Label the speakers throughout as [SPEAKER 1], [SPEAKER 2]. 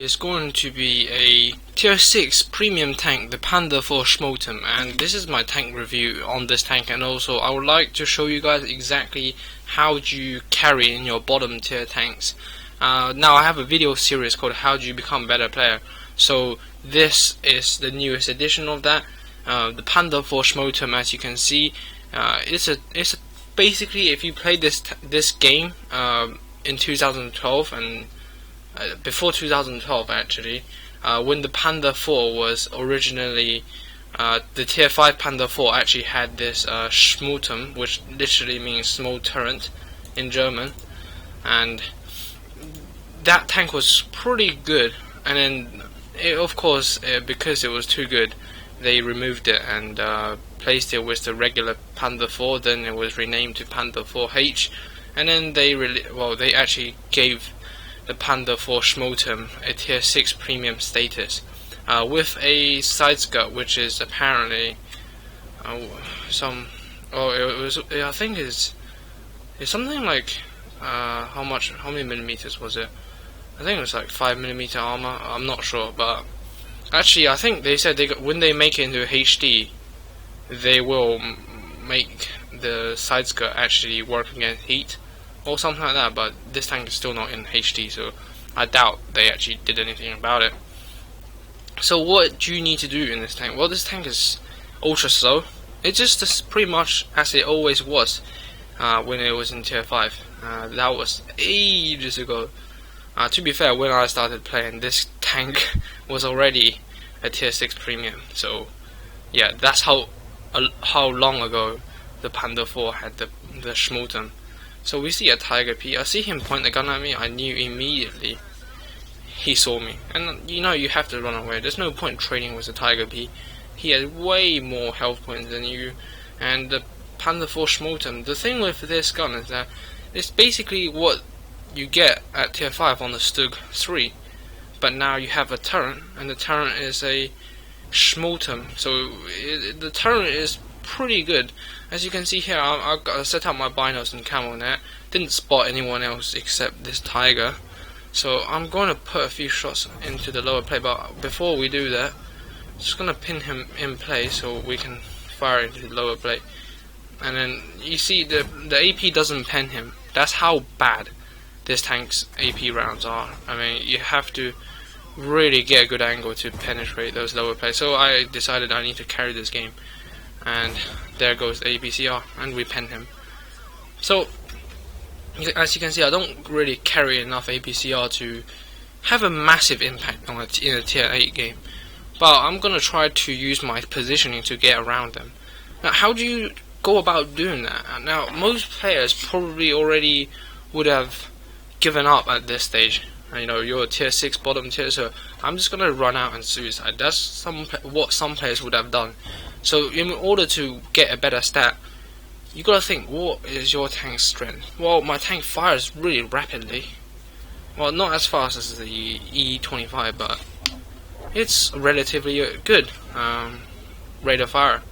[SPEAKER 1] Is going to be a tier 6 premium tank, the Panda for SCHMALTUM, and this is my tank review on this tank. And also I would like to show you guys exactly how do you carry in your bottom tier tanks. Now I have a video series called how do you become a better player, so this is the newest edition of that. The Panda for SCHMALTUM, as you can see, it's basically, if you played this game in 2012 and before 2012 actually, when the Panda 4 was originally the tier 5 Panda 4 actually had this SCHMALTUM, which literally means small turret in German, and that tank was pretty good. And then of course, because it was too good, they removed it and placed it with the regular Panda 4. Then it was renamed to Panda 4H, and then they actually gave the Panda for SCHMALTUM a tier 6 premium status, with a side skirt which is apparently I think it's something like how many millimeters was it? I think it was like 5mm armor. I'm not sure, but actually I think they said when they make it into HD, they will make the side skirt actually work against heat or something like that, but this tank is still not in HD, so I doubt they actually did anything about it. So what do you need to do in this tank? Well, this tank is ultra slow. It's just pretty much as it always was when it was in tier 5. That was ages ago. To be fair, when I started playing, this tank was already a tier 6 premium. So yeah, that's how long ago the Panda 4 had the SCHMALTUM. So we see a Tiger P. I see him point the gun at me. I knew immediately he saw me, and you know you have to run away. There's no point trading with a Tiger P. He has way more health points than you. And the Panda 4 SCHMALTUM, the thing with this gun is that it's basically what you get at tier 5 on the STUG 3, but now you have a turret, and the turret is a SCHMALTUM. So the turret is pretty good. As you can see here, I set up my binos and camo net. Didn't spot anyone else except this Tiger, so I'm going to put a few shots into the lower plate. But before we do that, just going to pin him in place so we can fire into the lower plate. And then you see the AP doesn't pen him. That's how bad this tank's AP rounds are. I mean, you have to really get a good angle to penetrate those lower plates. So I decided I need to carry this game, and there goes the APCR, and we pen him. So as you can see, I don't really carry enough APCR to have a massive impact on in a tier 8 game, but I'm gonna try to use my positioning to get around them. Now, how do you go about doing that? Now, most players probably already would have given up at this stage. You know, you're a tier 6 bottom tier, so I'm just gonna run out and suicide. That's what some players would have done. So in order to get a better stat, you gotta think, what is your tank's strength? Well, my tank fires really rapidly. Well, not as fast as the E25, but it's relatively good rate of fire.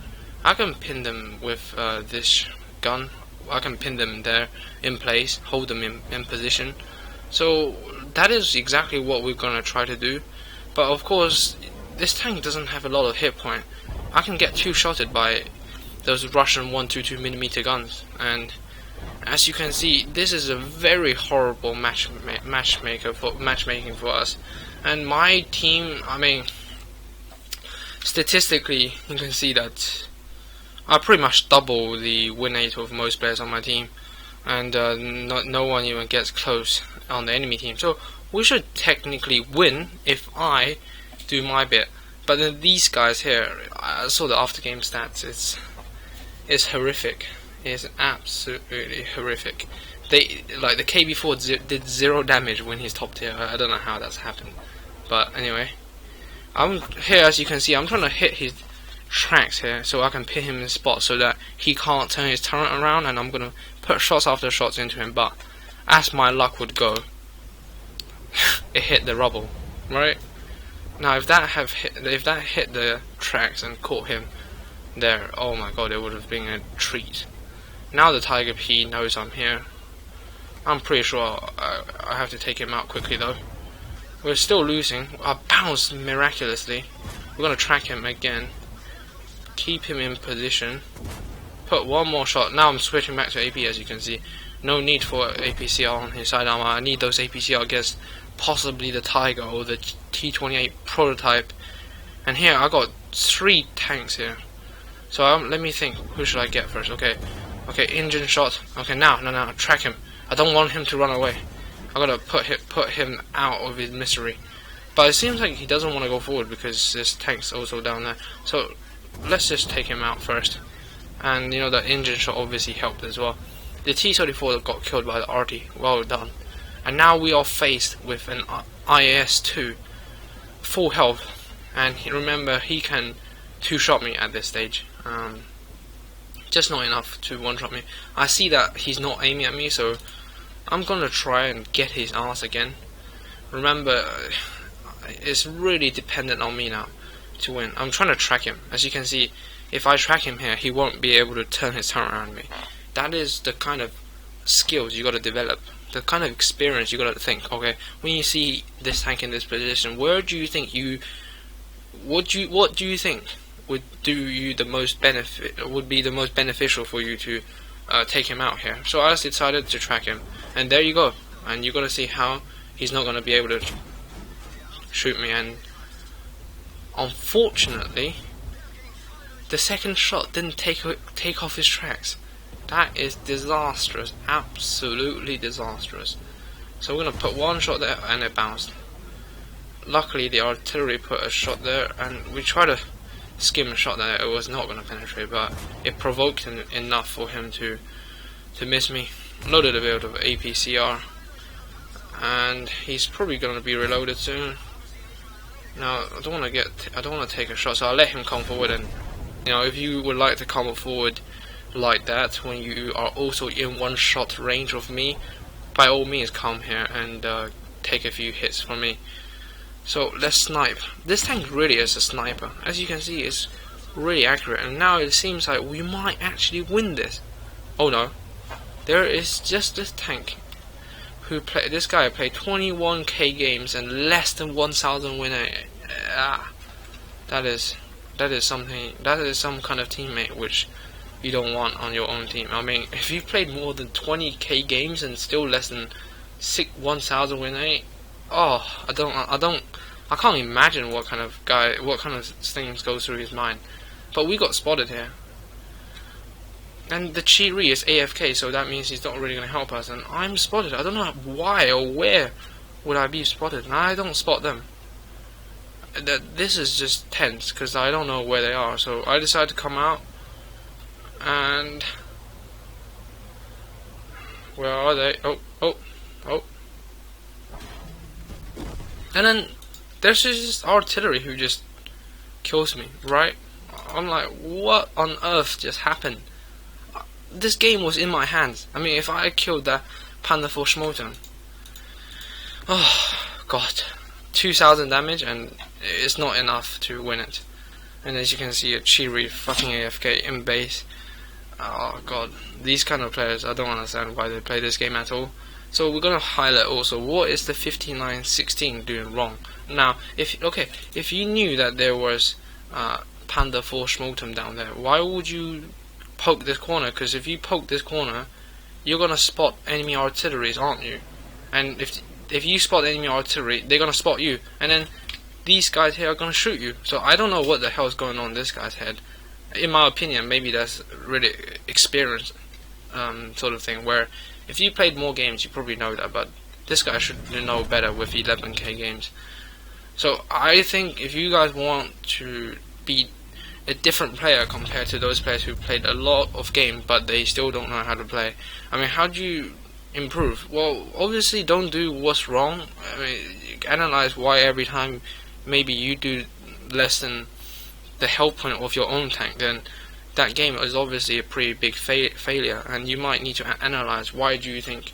[SPEAKER 1] I can pin them with this gun. I can pin them there in place, hold them in position. So that is exactly what we're gonna try to do. But of course, this tank doesn't have a lot of hit point. I can get two-shotted by those Russian 122mm guns, and as you can see, this is a very horrible matchmaking for us. And my team, I mean, statistically, you can see that I pretty much double the win rate of most players on my team, and no one even gets close on the enemy team. So we should technically win if I do my bit. But then these guys here, I saw the after game stats. It's horrific. It's absolutely horrific. The KB4 did 0 damage when he's top tier. I don't know how that's happened, but anyway, I'm here. As you can see, I'm trying to hit his tracks here so I can pin him in spot so that he can't turn his turret around, and I'm gonna put shots after shots into him. But as my luck would go, it hit the rubble, right? Now if that hit the tracks and caught him there, oh my god, it would have been a treat. Now the Tiger P knows I'm here. I'm pretty sure I have to take him out quickly though. We're still losing. I bounced miraculously. We're gonna track him again. Keep him in position. Put one more shot. Now I'm switching back to AP, as you can see. No need for APCR on his side armor. I need those APCR against possibly the Tiger or the T28 prototype. And here I got 3 tanks here. So let me think. Who should I get first? Okay, engine shot. Okay, now track him. I don't want him to run away. I gotta put him out of his misery. But it seems like he doesn't want to go forward because this tank's also down there. So let's just take him out first. And you know, that engine shot obviously helped as well. The T-34 got killed by the RT. Well done. And now we are faced with an IAS-2, full health. And remember, he can 2-shot me at this stage. Just not enough to 1-shot me. I see that he's not aiming at me, so I'm gonna try and get his ass again. Remember, it's really dependent on me now to win. I'm trying to track him. As you can see, if I track him here, he won't be able to turn his turret around me. That is the kind of skills you gotta develop. The kind of experience you gotta think. Okay, when you see this tank in this position, where do you think what do you think would do you the most benefit? Would be the most beneficial for you to take him out here? So I just decided to track him, and there you go. And you gotta see how he's not gonna be able to shoot me. And unfortunately, the second shot didn't take off his tracks. That is disastrous, absolutely disastrous. So we're gonna put 1 shot there, and it bounced. Luckily, the artillery put a shot there, and we tried to skim a shot there. It was not gonna penetrate, but it provoked him enough for him to miss me. Loaded a bit of APCR, and he's probably gonna be reloaded soon. Now I don't want to take a shot, so I'll let him come forward. And you know, if you would like to come forward like that when you are also in 1-shot range of me, by all means come here and take a few hits from me. So let's snipe. This tank really is a sniper. As you can see, it's really accurate, and now it seems like we might actually win this. Oh no, there is just this tank who this guy played 21k games and less than 1,000 win rate. That is something. That is some kind of teammate which you don't want on your own team. I mean, if you played more than 20k games and still less than 1,000 win rate, oh, I can't imagine what kind of things goes through his mind. But we got spotted here, and the Chiri is AFK, so that means he's not really going to help us. And I'm spotted. I don't know why or where would I be spotted, and I don't spot them. This is just tense because I don't know where they are. So I decided to come out. And where are they? Oh. And then there's just artillery who just kills me, right? I'm like, what on earth just happened? This game was in my hands. I mean, if I killed that Panda for SCHMALTURM, oh god, 2,000 damage, and it's not enough to win it. And as you can see, a Chiri fucking AFK in base. Oh god, these kind of players, I don't understand why they play this game at all. So we're gonna highlight also what is the 5916 doing wrong. Now, if you knew that there was Panda 4 SCHMALTURM down there, why would you poke this corner? Because if you poke this corner, you're gonna spot enemy artilleries, aren't you? And if you spot enemy artillery, they're gonna spot you, and then these guys here are gonna shoot you. So I don't know what the hell is going on in this guy's head. In my opinion, maybe that's really experience sort of thing, where if you played more games you probably know that, but this guy should know better with 11k games. So I think if you guys want to be a different player compared to those players who played a lot of games but they still don't know how to play, I mean, how do you improve? Well, obviously don't do what's wrong. I mean, analyze why every time maybe you do less than the health point of your own tank, then that game is obviously a pretty big failure, and you might need to analyze why do you think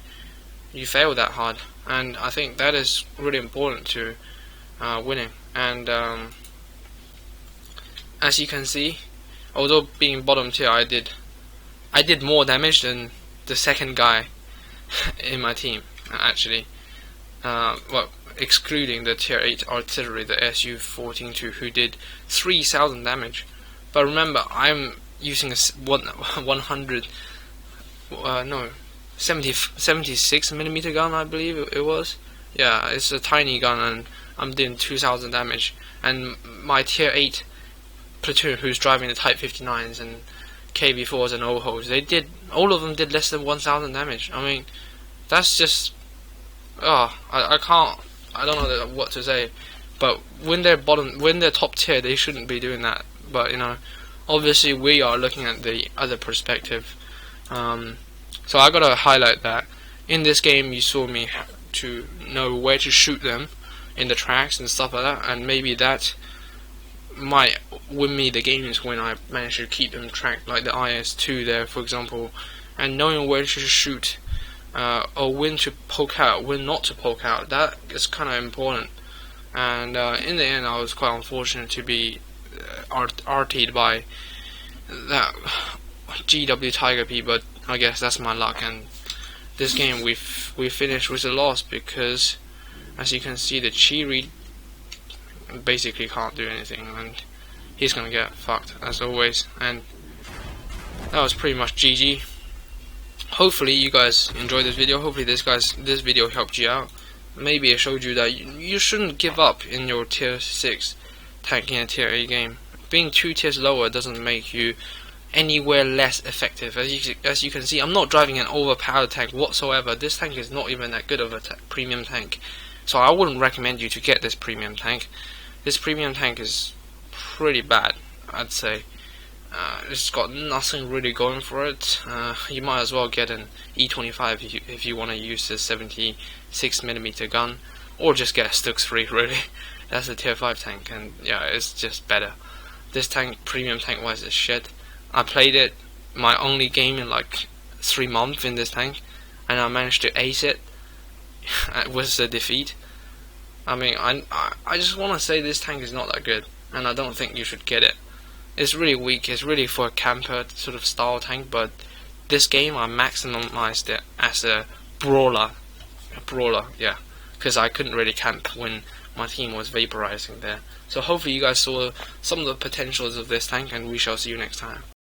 [SPEAKER 1] you failed that hard. And I think that is really important to winning. And as you can see, although being bottom tier, I did more damage than the second guy in my team, actually. Well, excluding the tier 8 artillery, the SU-14-2, who did 3,000 damage. But remember, I'm using a 76mm gun, I believe it was. Yeah, it's a tiny gun, and I'm doing 2,000 damage. And my tier 8 platoon, who's driving the Type 59s and KV4s and OHOs, all of them did less than 1,000 damage. I mean, that's just, I don't know what to say. But when they're top tier, they shouldn't be doing that. But you know, obviously we are looking at the other perspective. So I gotta highlight that in this game you saw me to know where to shoot them in the tracks and stuff like that, and maybe that might win me the games when I manage to keep them tracked, like the IS-2 there, for example. And knowing where to shoot, or when to poke out, when not to poke out, that is kind of important. And in the end, I was quite unfortunate to be RT'd by that GW Tiger P, but I guess that's my luck. And this game we finished with a loss because, as you can see, the Chiri basically can't do anything, and he's gonna get fucked as always. And that was pretty much GG. Hopefully you guys enjoyed this video. Hopefully this video helped you out. Maybe it showed you that you shouldn't give up in your tier 6 tank in a tier 8 game. Being 2 tiers lower doesn't make you anywhere less effective. As you can see, I'm not driving an overpowered tank whatsoever. This tank is not even that good of a premium tank, so I wouldn't recommend you to get this premium tank. This premium tank is pretty bad, I'd say. It's got nothing really going for it. You might as well get an E25 if you want to use this 76mm gun, or just get a Stux 3. Really, that's a tier 5 tank, and yeah, it's just better. This tank, premium tank wise, is shit. I played it, my only game in like 3 months in this tank, and I managed to ace it with the defeat. I mean, I just want to say this tank is not that good, and I don't think you should get it. It's really weak. It's really for a camper sort of style tank, but this game I maximized it as a brawler. Yeah, because I couldn't really camp when my team was vaporizing there. So hopefully you guys saw some of the potentials of this tank, and we shall see you next time.